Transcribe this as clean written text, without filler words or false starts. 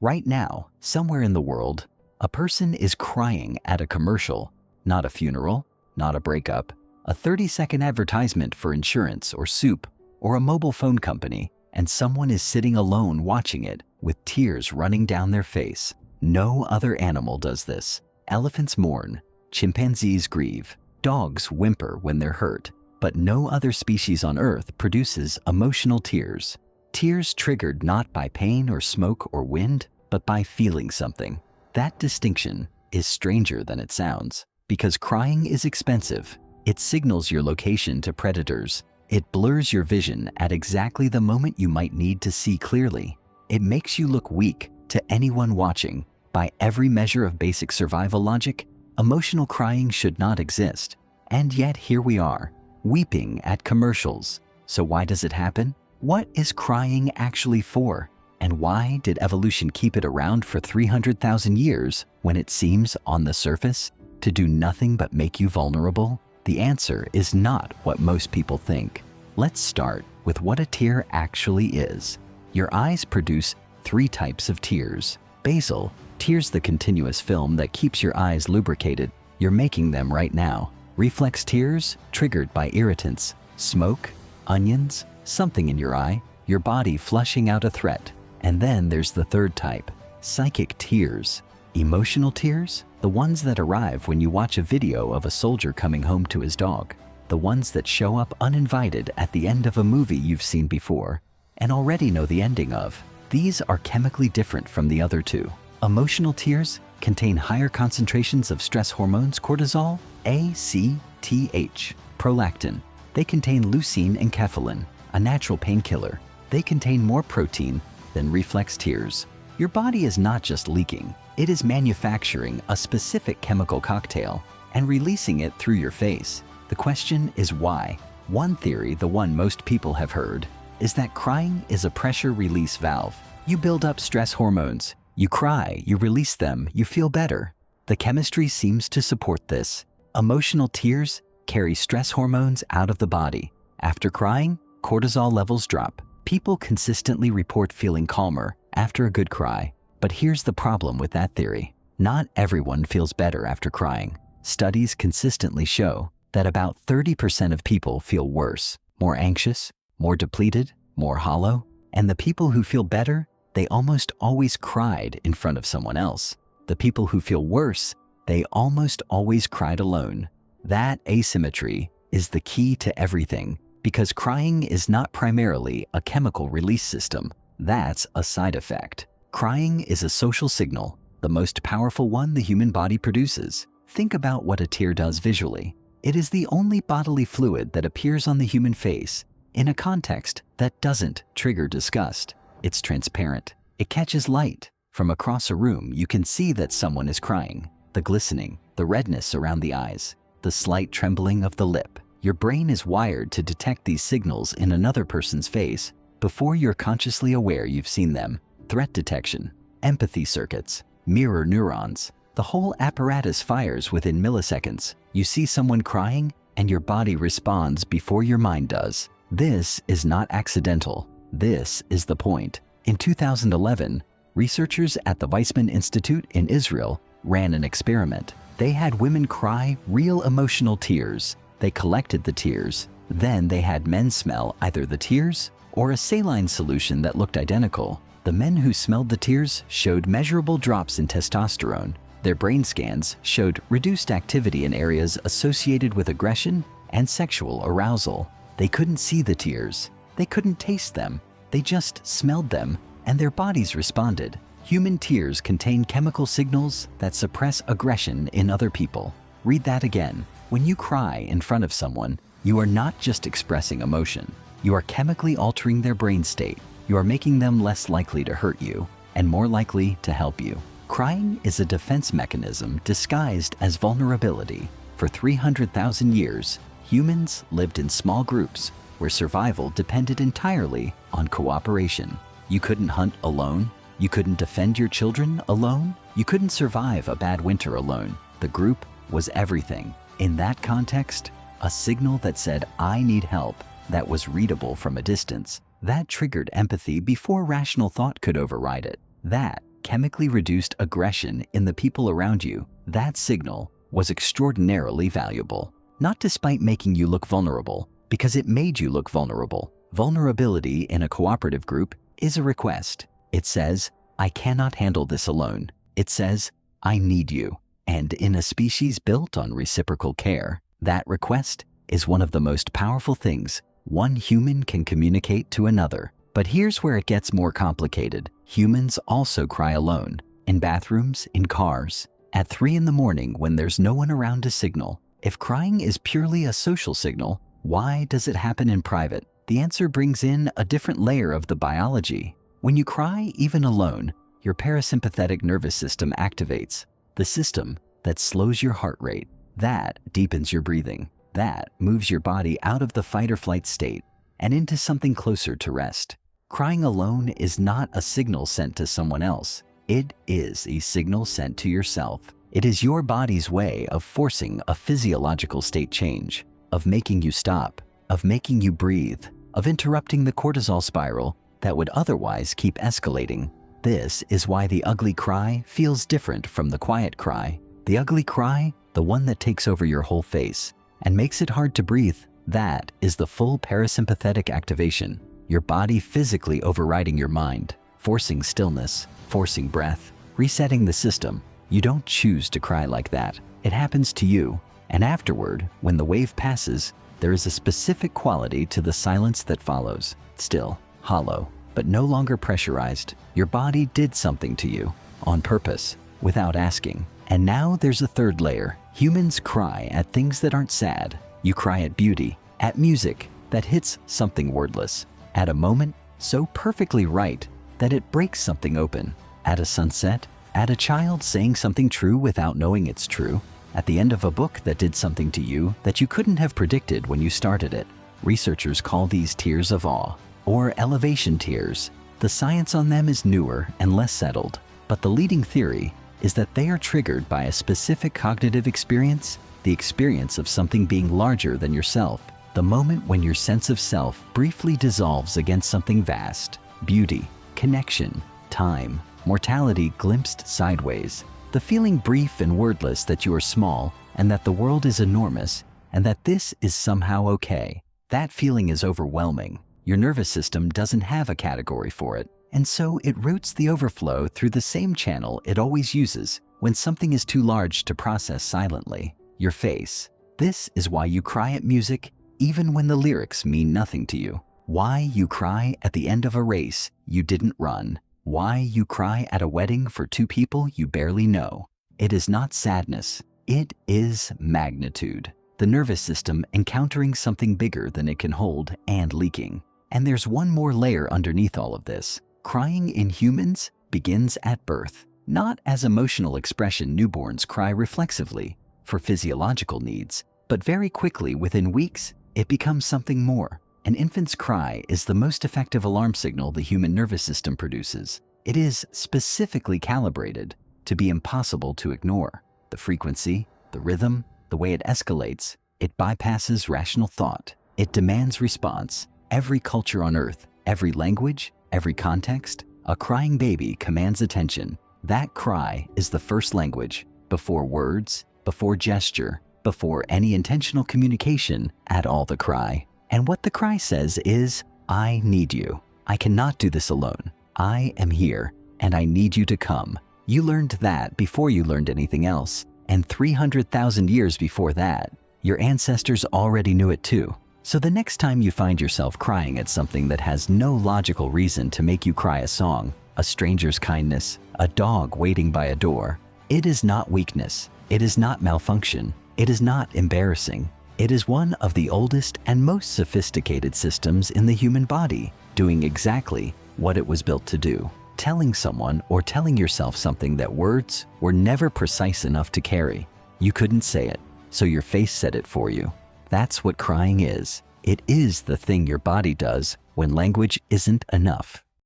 Right now, somewhere in the world, a person is crying at a commercial, not a funeral, not a breakup, a 30-second advertisement for insurance or soup, or a mobile phone company, and someone is sitting alone watching it with tears running down their face. No other animal does this. Elephants mourn, chimpanzees grieve, dogs whimper when they're hurt, but no other species on Earth produces emotional tears. Tears triggered not by pain or smoke or wind, but by feeling something. That distinction is stranger than it sounds, because crying is expensive. It signals your location to predators. It blurs your vision at exactly the moment you might need to see clearly. It makes you look weak to anyone watching. By every measure of basic survival logic, emotional crying should not exist. And yet here we are, weeping at commercials. So why does it happen? What is crying actually for? And why did evolution keep it around for 300,000 years when it seems, on the surface, to do nothing but make you vulnerable? The answer is not what most people think. Let's start with what a tear actually is. Your eyes produce 3 types of tears. Basal, tears, the continuous film that keeps your eyes lubricated. You're making them right now. Reflex tears, triggered by irritants, smoke, onions, something in your eye, your body flushing out a threat. And then there's the 3rd type, psychic tears. Emotional tears, the ones that arrive when you watch a video of a soldier coming home to his dog. The ones that show up uninvited at the end of a movie you've seen before and already know the ending of. These are chemically different from the other 2. Emotional tears contain higher concentrations of stress hormones, cortisol, ACTH, prolactin. They contain leucine and kephalin, a natural painkiller. They contain more protein than reflex tears. Your body is not just leaking, it is manufacturing a specific chemical cocktail and releasing it through your face. The question is why? One theory, the one most people have heard, is that crying is a pressure release valve. You build up stress hormones, you cry, you release them, you feel better. The chemistry seems to support this. Emotional tears carry stress hormones out of the body. After crying, cortisol levels drop. People consistently report feeling calmer after a good cry. But here's the problem with that theory. Not everyone feels better after crying. Studies consistently show that about 30% of people feel worse, more anxious, more depleted, more hollow. And the people who feel better, they almost always cried in front of someone else. The people who feel worse, they almost always cried alone. That asymmetry is the key to everything, because crying is not primarily a chemical release system. That's a side effect. Crying is a social signal, the most powerful one the human body produces. Think about what a tear does visually. It is the only bodily fluid that appears on the human face in a context that doesn't trigger disgust. It's transparent. It catches light. From across a room, you can see that someone is crying. The glistening, the redness around the eyes, the slight trembling of the lip. Your brain is wired to detect these signals in another person's face before you're consciously aware you've seen them. Threat detection, empathy circuits, mirror neurons. The whole apparatus fires within milliseconds. You see someone crying, and your body responds before your mind does. This is not accidental. This is the point. In 2011, researchers at the Weizmann Institute in Israel ran an experiment. They had women cry real emotional tears. They collected the tears. Then they had men smell either the tears or a saline solution that looked identical. The men who smelled the tears showed measurable drops in testosterone. Their brain scans showed reduced activity in areas associated with aggression and sexual arousal. They couldn't see the tears. They couldn't taste them. They just smelled them, and their bodies responded. Human tears contain chemical signals that suppress aggression in other people. Read that again. When you cry in front of someone, you are not just expressing emotion. You are chemically altering their brain state. You are making them less likely to hurt you and more likely to help you. Crying is a defense mechanism disguised as vulnerability. For 300,000 years, humans lived in small groups where survival depended entirely on cooperation. You couldn't hunt alone. You couldn't defend your children alone. You couldn't survive a bad winter alone. The group was everything. In that context, a signal that said, "I need help," that was readable from a distance, that triggered empathy before rational thought could override it. That chemically reduced aggression in the people around you, that signal was extraordinarily valuable. Not despite making you look vulnerable, because it made you look vulnerable. Vulnerability in a cooperative group is a request. It says, I cannot handle this alone. It says, I need you. And in a species built on reciprocal care, that request is one of the most powerful things one human can communicate to another. But here's where it gets more complicated. Humans also cry alone, in bathrooms, in cars, at 3 in the morning when there's no one around to signal. If crying is purely a social signal, why does it happen in private? The answer brings in a different layer of the biology. When you cry, even alone, your parasympathetic nervous system activates, the system that slows your heart rate, that deepens your breathing, that moves your body out of the fight or flight state and into something closer to rest. Crying alone is not a signal sent to someone else. It is a signal sent to yourself. It is your body's way of forcing a physiological state change, of making you stop, of making you breathe, of interrupting the cortisol spiral that would otherwise keep escalating. This is why the ugly cry feels different from the quiet cry. The ugly cry, the one that takes over your whole face and makes it hard to breathe, that is the full parasympathetic activation. Your body physically overriding your mind, forcing stillness, forcing breath, resetting the system. You don't choose to cry like that. It happens to you. And afterward, when the wave passes, there is a specific quality to the silence that follows. Still, hollow, but no longer pressurized. Your body did something to you, on purpose, without asking. And now there's a third layer. Humans cry at things that aren't sad. You cry at beauty, at music that hits something wordless, at a moment so perfectly right that it breaks something open, at a sunset, at a child saying something true without knowing it's true, at the end of a book that did something to you that you couldn't have predicted when you started it. Researchers call these tears of awe, or elevation tears. The science on them is newer and less settled, but the leading theory is that they are triggered by a specific cognitive experience, the experience of something being larger than yourself, the moment when your sense of self briefly dissolves against something vast, beauty, connection, time, mortality glimpsed sideways, the feeling brief and wordless that you are small and that the world is enormous and that this is somehow okay. That feeling is overwhelming. Your nervous system doesn't have a category for it, and so it routes the overflow through the same channel it always uses when something is too large to process silently: your face. This is why you cry at music even when the lyrics mean nothing to you. Why you cry at the end of a race you didn't run. Why you cry at a wedding for 2 people you barely know. It is not sadness, it is magnitude. The nervous system encountering something bigger than it can hold and leaking. And there's one more layer underneath all of this. Crying in humans begins at birth. Not as emotional expression newborns cry reflexively for physiological needs, but very quickly within weeks, it becomes something more. An infant's cry is the most effective alarm signal the human nervous system produces. It is specifically calibrated to be impossible to ignore. The frequency, the rhythm, the way it escalates, it bypasses rational thought. It demands response. Every culture on earth, every language, every context, a crying baby commands attention. That cry is the first language, before words, before gesture, before any intentional communication at all. The cry. And what the cry says is, I need you. I cannot do this alone. I am here, and I need you to come. You learned that before you learned anything else, and 300,000 years before that, your ancestors already knew it too. So the next time you find yourself crying at something that has no logical reason to make you cry: a song, a stranger's kindness, a dog waiting by a door, it is not weakness. It is not malfunction. It is not embarrassing. It is one of the oldest and most sophisticated systems in the human body, doing exactly what it was built to do. Telling someone or telling yourself something that words were never precise enough to carry. You couldn't say it, so your face said it for you. That's what crying is. It is the thing your body does when language isn't enough.